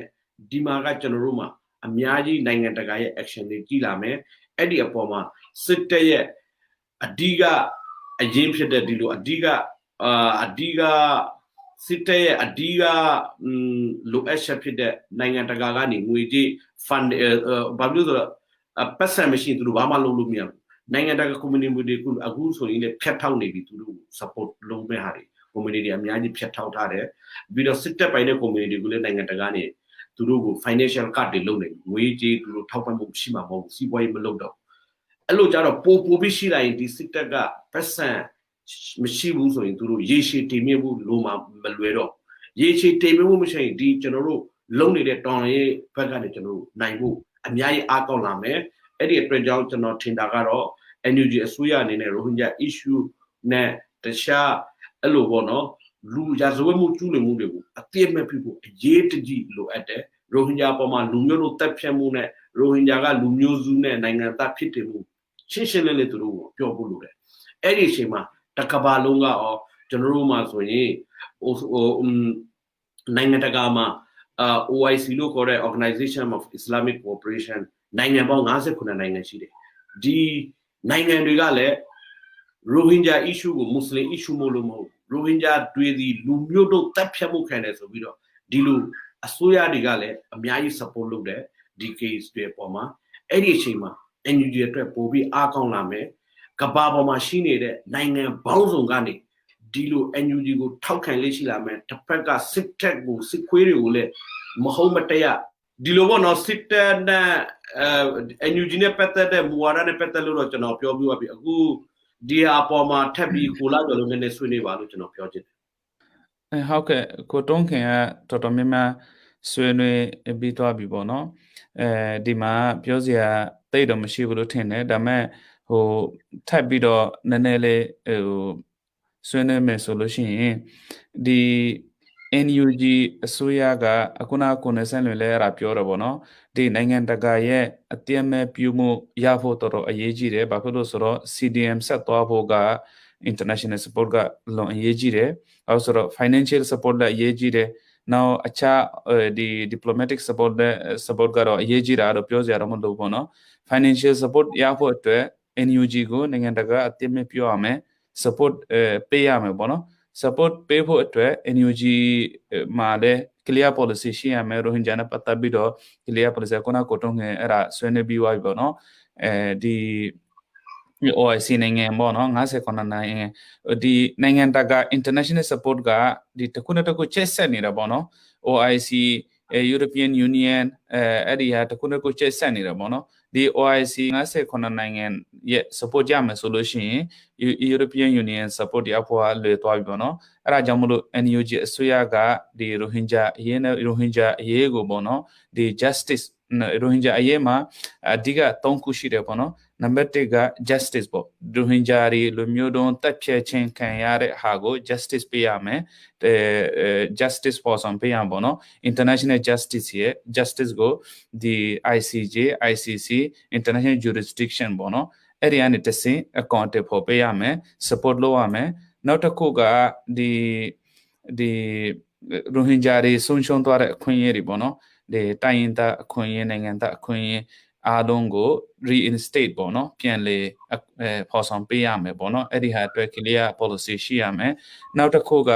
ဒီမှာကကျွန်တော်တို့မှာအများကြီးနိုင်ငံတကာရဲ့ action တွေကြည့်လာမယ်အဲ့ဒီအပေါ်မှာစစ်တပ်ရဲ့အဓိကအရင်ဖြစ်တဲ့ဒီလိုအဓိကစစ်တပ်ရဲ့အဓိကလိုအပ်ချက်ဖြစ်တဲ့နိုင်ငံတကာကနေငွေကြေး fund ဘာလို့ဆိုတော့ပတ်စံမရှိသူတို့ဘာမှလုပ်လို့မရဘူးနိုင်ငံတကာ community တွေကအခုဆိုရင်လည်းဖြတ်ထောက်နေပြီသူတို့ support လုပ်မဲ့ဟာတွေ community တွေအများကြီးဖြတ်ထောက်ထားတယ်ပြီးတော့စစ်တပ်ပိုင်းတဲ့ community တွေကိုလည်းနိုင်ငံတကာနေသူတို့ကို financial card တွေလုပ်နေငွေကြေးသူတို့ထောက်ပံ့မှုရှိမှာမဟုတ်ဘူးစီးပွားရေးမလုပ်တော့အဲ့လိုကြတော့ပိုပြီးရှိလာရင်ဒီစစ်တပ်ကပတ်စံမရှိဘူးဆိုရင်သူတို့ရေရှည်တည်မြဲဖို့လိုမှာမလွယ်တော့ရေရှည်တည်မြဲဖို့မရှိရင်ဒီကျွန်တော်တို့လုံနေတဲ့တောင်ရေးဘက်ကနေကျွန်တော်တို့နိုင်ဖို့အများကြီးအားကောင်းလာမယ်အဲ့ဒီအတွက်ကြောင့်ကျွန်တော်ထင်တာကတော့ NUG အစိုးရအနေနဲ့ရိုဟင်ဂျာ issue နဲ့တခြားအဲ့လိုပေါ့နော်လူရာဇဝတ်မှုကျူးလွန်မှုတွေကိုအတိအမဲ့ပြုဖို့အရေးတကြီးလိုအပ်တယ်ရိုဟင်ဂျာပေါ်မှာလူမျိုးတို့တပ်ဖြတ်မှုနဲ့ရိုဟင်ဂျာကလူမျိုးစုနဲ့နိုင်ငံသားဖြစ်တယ်မှုရှင်းရှင်းလင်းလင်းသူတို့ကိုပြောဖို့လိုတယ်အဲ့ဒီအချိန်မှာတကဘာလုံးကရောကျွန်တော်တို့မှာဆိုရင်နိုင်ငံတကာမှာOIC လို့ခေါ်တဲ့ Organization of Islamic Cooperation နိုင်ငံပေါင်း59နိုင်ငံရှိတယ်ဒီနိုင်ငံတွေကလည်းရိုဟင်ဂျာ issue ကိုမွတ်စလင် issue မို့လို့မဟုတ်ရိုဟင်ဂျာတွေဒီလူမျိုးတို့တပ်ဖြတ်မှုခံတယ်ဆိုပြီးတော့ဒီလိုအစိုးရတွေကလည်းအများကြီး support လုပ်တယ်ဒီ case တွေပေါ်မှာအဲ့ဒီအချိန်မှာ NUG အတွက်ပို့ပြီးအားကောင်းလာမယ်ကဘာပေါ်မှာရှိနေတဲ့နိုင်ငံပေါင်းစုံကနေဒီလို NUG ကိုထောက်ခံလေးရှိလာမယ်တစ်ဖက်ကစစ်တပ်ကိုစစ်ခွေးတွေကိုလည်းမဟုတ်မတရား ဒီလိုပေါ့နော်စစ်တပ်နဲ့NUG နဲ့ပတ်သက်တဲ့မူဝါဒနဲ့ပတ်သက်လို့တော့ကျွန်တော်ပြောပြပါပြီအခုဒီအပေါ်မှာထပ်ပြီးကိုလာကြော်လုံးနဲ့ဆွေးနွေးပါလို့ကျွန်တော်ပြောချင်တယ်ဟုတ်ကဲ့ကိုတုံးခင်ကတော်တော်များများဆွေးနွေးပြီးသွားပြီပေါ့နော်ဒီမှာပြောစရာတိတ်တော့မရှိဘူးလို့ထင်တယ်ဒါပေမဲ့ဟိုထပ်ပြီးတော့နည်းနည်းလေးဟိုဆွေးနွေးမယ်ဆိုလို့ရှိရင်ဒီ NUG အစိုးရကအခုနကကိုနေဆန်းလွင်လဲအဲ့ဒါပြောတော့ဗောနော်ဒီနိုင်ငံတကာရဲ့အတိအမဲ့ပြုမှုရဖို့တော်တော်အရေးကြီးတယ်ဘာဖြစ်လို့ဆိုတော့ CDM ဆက်သွားဖို့က international support ကလွန်အရေးကြီးတယ်အဲဆိုတော့ financial support လည်းအရေးကြီးတယ်နောက်အခြားဒီ diplomatic support ကတော့အရေးကြီးတာတော့ပြောစရာတော့မလိုဘူးပေါ့နော် financial support ရဖို့အတွက် NUG ကိုနိုင်ငံတကာအတိအမဲ့ပြုရမယ် support ပေးရမယ်ပေါ့နော် support ပေးဖို့အတွက် NUG မှာလည်း clear policy ရှိရမယ်ရိုဟင်ဂျာနဲ့ပတ်သက်ပြီးတော့ clear policy ကိုတုံးငယ်အဲ့ဒါဆွေးနွေးပြီးသွားပြီပေါ့နော်ဒီ OIC နိုင်ငံပေါ့နော်59နိုင်ငံဒီနိုင်ငံတကာ international support ကဒီတစ်ခုနဲ့တစ်ခုချက်ဆက်နေတာပေါ့နော် OIC European Union အဲ့ဒီဟာတစ်ခုနဲ့တစ်ခုချက်ဆက်နေတာပေါ့နော်ဒီ OIC 59နိုင်ငံရဲ့ support ရမယ်ဆိုလို့ရှိရင် European Union support ရဖို့လွယ်သွားပြီပေါ့နော်အဲ့ဒါကြောင့်မလို့ NUG အစိုးရကဒီရိုဟင်ဂျာအရေးနဲ့ရိုဟင်ဂျာအရေးကိုပေါ့နော်ဒီ justice ရိုဟင်ဂျာအရေးမှာအဓိက3ခုရှိတယ်ပေါ့နော်နံပါတ်1က justice ပေါ့ရိုဟင်ဂျာတွေလူမျိုးတုံးတပ်ဖြတ်ခြင်းခံရတဲ့ဟာကို justice ပေးရမယ်justice ပေါ်ဆောင်ပေးရမှာပေါ့နော် international justice ရဲ့ justice ကိုဒီ ICJ ICC international jurisdiction ပေါ့နော်အဲ့ဒီကနေတဆင့် accountable ဖို့ပေးရမယ် support လုပ်ရမယ်နောက်တစ်ခုကဒီရိုဟင်ဂျာတွေဆုံးရှုံးသွားတဲ့အခွင့်အရေးတွေပေါ့နော်ဒီတိုင်းရင်းသားအခွင့်အရေးနိုင်ငံသားအခွင့်အရေးအားလုံးကို reinstate ပေါ့နော်ပြန်လေဖော်ဆောင်ပေးရမယ်ပေါ့နော်အဲ့ဒီဟာအတွက် clear policy ရှိရမယ်နောက်တစ်ခုက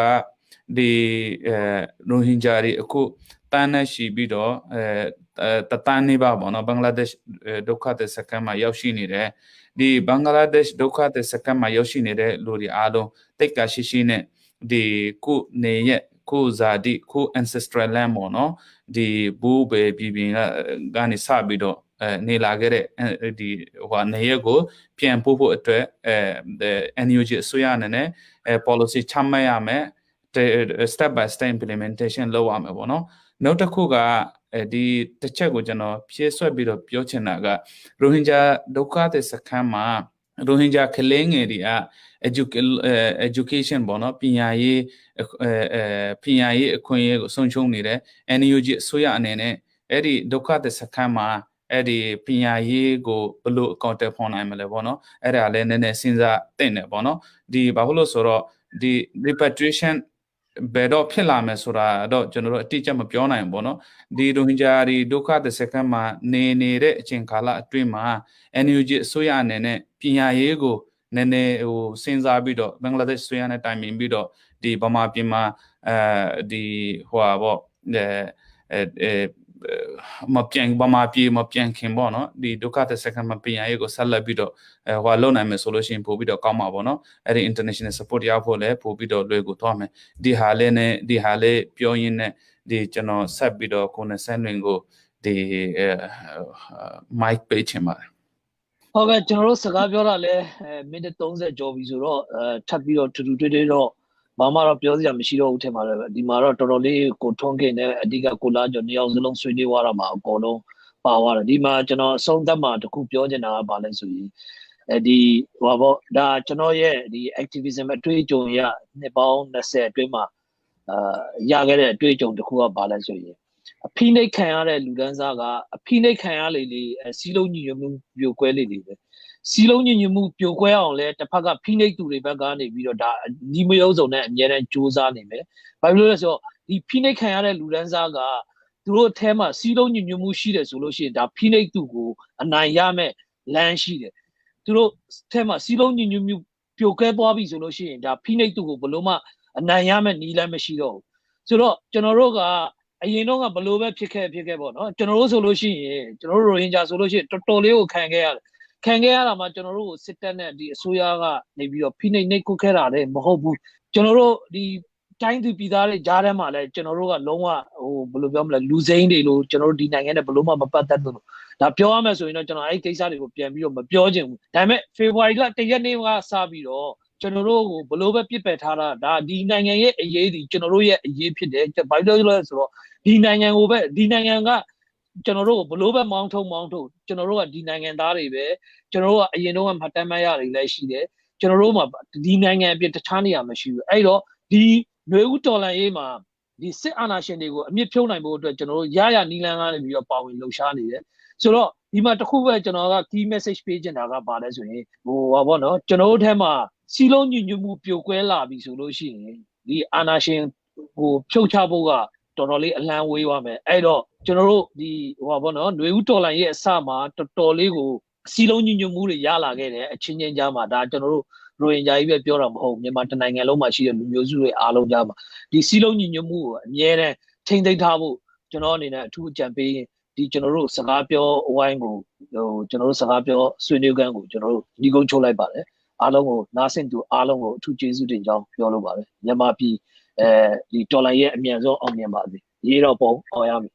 ဒီရိုဟင်ဂျာတွေအခုတန်းနဲ့ရှိပြီးတော့တတန်းနေပါပေါ့နော်ဘင်္ဂလားဒေ့ရှ်ဒုက္ခသည်စခန်းမှာရောက်ရှိနေတဲ့ဒီဘင်္ဂလားဒေ့ရှ်ဒုက္ခသည်စခန်းမှာရောက်ရှိနေတဲ့လူတွေအားလုံးတိတ်ကရှိရှိနဲ့ဒီခုနေရဲ့ခုဇာတိခု ancestral land ပေါ့နော်ဒီဘူးပဲပြည်ပြင်ကနေစပြီးတော့နေလာခဲ့တဲ့ဒီဟိုနေရက်ကိုပြန်ပို့ဖို့အတွက် NUG အစိုးရအနေနဲ့policy ချမှတ်ရမယ် step by step implementation လုပ်ရမယ်ပေါ့နော်နောက်တစ်ခုကဒီတစ်ချက်ကိုကျွန်တော်ဖြည့်ဆွက်ပြီးတော့ပြောချင်တာကရိုဟင်ဂျာဒုက္ခသည်စခန်းမှာရိုဟင်ဂျာကလေးငယ်တွေက education ပေါ့နော်ပညာရေးအခွင့်အရေးကိုဆုံးရှုံးနေတယ် NUG အစိုးရအနေနဲ့အဲ့ဒီဒုက္ခသည်စခန်းမှာအဲ့ဒီပညာရေးကိုဘယ်လိုအကောင့်တက်ဖော်နိုင်မလဲပေါ့နော်အဲ့ဒါလည်းနည်းနည်းစဉ်းစားသင့်တယ်ပေါ့နော်ဒီဘာလို့ဆိုတော့ဒီ repatriation ဘယ်တော့ဖြစ်လာမယ်ဆိုတာတော့ကျွန်တော်တို့အတိအကျမပြောနိုင်ဘူးပေါ့နော်ဒီရိုဟင်ဂျာတွေဒုက္ခသည်စခန်းမှာနေနေတဲ့အချိန်ကာလအတွင်းမှာ NUG အစိုးရအနေနဲ့ပညာရေးကိုနည်းနည်းဟိုစဉ်းစားပြီးတော့ဘင်္ဂလားဒေ့ရှ်အစိုးရနဲ့တိုင်ပင်ပြီးတော့ဒီဗမာပြည်မှာဒီဟိုပါပေါ့မပြန်ဗမာပြည်မပြန်ခင်ပေါ့နော်ဒီဒုက္ခသည်စခန်းမှာပညာရေးကိုဆက်လက်ပြီးတော့ဟိုလုံနိုင်မယ်ဆိုလို့ရှိရင်ပို့ပြီးတော့ကောင်းမှာပေါ့နော်အဲ့ဒီ international support ရဖို့လည်းပို့ပြီးတော့လွယ်ကူသွားမယ်ဒီဟာလေးနဲ့ဒီဟာလေးပြောရင်းနဲ့ဒီကျွန်တော်ဆက်ပြီးတော့ကိုနဲ့ဆန်းလွင်ကိုဒီ mic ပေးချင်ပါတယ်ဟုတ်ကဲ့ကျွန်တော်တို့စကားပြောတာလဲမိနစ်30ကျော်ပြီဆိုတော့ထပ်ပြီးတော့တူတူတွေ့တွေ့တော့ဘာမှတော့ပြောစရာမရှိတော့ဘူးထင်ပါတယ်ဒီမှာတော့တော်တော်လေးကိုထွန်းခင်နဲ့အဓိကကိုလာကျော်နှစ်ယောက်စလုံးဆွေးနွေးသွားတာမှာအကုန်လုံးပါသွားတယ်ဒီမှာကျွန်တော်အဆုံးသတ်မှာတခုပြောချင်တာကဘာလဲဆိုရင်ဒီဟိုပေါ့ဒါကျွန်တော်ရဲ့ဒီ activism အတွေ့အကြုံရနှစ်ပေါင်း20အတွင်းမှာရခဲ့တဲ့အတွေ့အကြုံတခုကဘာလဲဆိုရင်အဖိနှိတ်ခံရတဲ့လူဒန်းစားကအဖိနှိတ်ခံရလေစီးလုံးညီညွတ်မှုပြိုကွဲလေပဲစီးလုံးညီညွတ်မှုပြိုကွဲအောင်လဲတစ်ဖက်ကဖိနှိတ်သူတွေဘက်ကနေပြီးတော့ဒါညီမရုံစုံနဲ့အများနဲ့စူးစမ်းနေမယ်ဘာဖြစ်လို့လဲဆိုတော့ဒီဖိနှိတ်ခံရတဲ့လူဒန်းစားကသူတို့အထဲမှာစီးလုံးညီညွတ်မှုရှိတယ်ဆိုလို့ရှိရင်ဒါဖိနှိတ်သူကိုအနိုင်ရမဲ့လမ်းရှိတယ်သူတို့အထဲမှာစီးလုံးညီညွတ်မှုပြိုကွဲသွားပြီဆိုလို့ရှိရင်ဒါဖိနှိတ်သူကိုဘလို့မှအနိုင်ရမဲ့နီးလမ်းမရှိတော့ဘူးဆိုတော့ကျွန်တော်တို့ကအရင်တော့ကဘလို့ပဲဖြစ်ခဲ့ပေါ့နော်ကျွန်တော်တို့ဆိုလို့ရှိရင်ကျွန်တော်တို့ရိုဟင်ဂျာဆိုလို့ရှိရင်တော်တော်လေးကိုခံခဲ့ရတာမှာကျွန်တော်တို့ကိုစစ်တပ်နဲ့ဒီအစိုးရကနေပြီးတော့ဖိနှိပ်နှိပ်ကွက်ခဲ့တာလည်းမဟုတ်ဘူးကျွန်တော်တို့ဒီ တိုင်းသူပြည်သားတွေကြားထဲမှာလည်းကျွန်တော်တို့ကလုံးဝဘယ်လိုပြောမလဲလူစိမ်းတွေလို့ကျွန်တော်တို့ဒီနိုင်ငံနဲ့ဘယ်လိုမှမပတ်သက်ဘူးဒါပြောရမယ်ဆိုရင်တော့ကျွန်တော်အဲ့ကိစ္စတွေကိုပြန်ပြီးတော့မပြောချင်ဘူးဒါပေမဲ့ဖေဖော်ဝါရီလ1ရက်နေ့ကစပြီးတော့ကျွန်တော်တို့ကိုဘယ်လိုပဲပြစ်ပယ်ထားတာဒါဒီနိုင်ငံရဲ့အရေးဒီကျွန်တော်တို့ရဲ့အရေးဖြစ်တယ်ဘာလို့လဲဆိုတော့ဒီနိုင်ငံကိုပဲဒီနိုင်ငံကကျွန်တော်တို့ကိုဘလို့ပဲမောင်းထုတ်ကျွန်တော်တို့ကဒီနိုင်ငံသားတွေပဲကျွန်တော်တို့ကအရင်တော့မှတ်တမ်းမှတ်ရတွေလည်းရှိတယ်ကျွန်တော်တို့မှာဒီနိုင်ငံအပြင်တခြားနေရာမရှိဘူးအဲ့တော့ဒီຫນွေဦးတော်လှန်ရေးမှာဒီစစ်အာဏာရှင်တွေကိုအမြင့်ဖြုံးနိုင်ဖို့အတွက်ကျွန်တော်တို့ရနီလန်းကနေပြီးတော့ပါဝင်လှုပ်ရှားနေတယ်ဆိုတော့ဒီမှာတစ်ခုပဲကျွန်တော်က key message ပေးချင်တာကဘာလဲဆိုရင်ဟာပေါ့နော်ကျွန်တော်တို့ထဲမှာစီလုံးညညမှုပြိုကွဲလာပြီဆိုလို့ရှိရင်ဒီအာဏာရှင်ဖြုတ်ချဖို့ကတော်တော်လေးအလံဝေးသွားမယ်အဲ့တော့ကျွန်တော်တို့ဒီဟာပေါ့နော်ຫນွေဦးတော်လှန်ရေးအစမှာတော်တော်လေးကိုစီလုံးညညမှုတွေရလာခဲ့တယ်အချင်းချင်းကြားမှာဒါကျွန်တော်တို့ရိုဟင်ဂျာကြီးပဲပြောတာမဟုတ်မြန်မာတနိုင်ငံလုံးမှာရှိတဲ့လူမျိုးစုတွေအားလုံးကြားမှာဒီစီလုံးညညမှုကိုအမြဲတမ်းထိမ့်သိမ်းထားဖို့ကျွန်တော်အနေနဲ့အထူးအကြံပေးဒီကျွန်တော်တို့စကားပြောအဝိုင်းကိုကျွန်တော်တို့စကားပြောဆွေးနွေးခန်းကိုကျွန်တော်တို့ညီကုန်းချုပ်လိုက်ပါတယ်အားလုံးကိုနားဆင်သူအားလုံးကိုအထူးကျေးဇူးတင်ကြောင်းပြောလိုပါတယ်မြန်မာပြည်ဒီတော်လိုင်းရဲ့အမြန်ဆုံးအောင်မြင်ပါစေရေတော်ပုံအောင်ရမည်